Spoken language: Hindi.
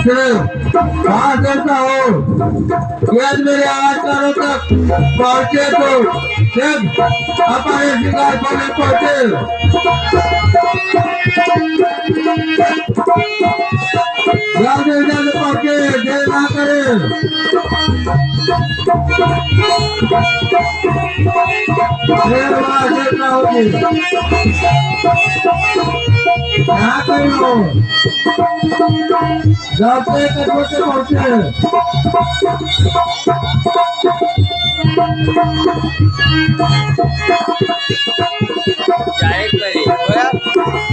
कहाँ करता हो यदि मेरी आवाज करो तक पहुंचे तो जब हमारे शिकार पाने पहुंचे जल्दी जल्दी पहुंचे देर ना करे देर ना होगी यहाँ कहीं हो जब से पहुंचे चाय करी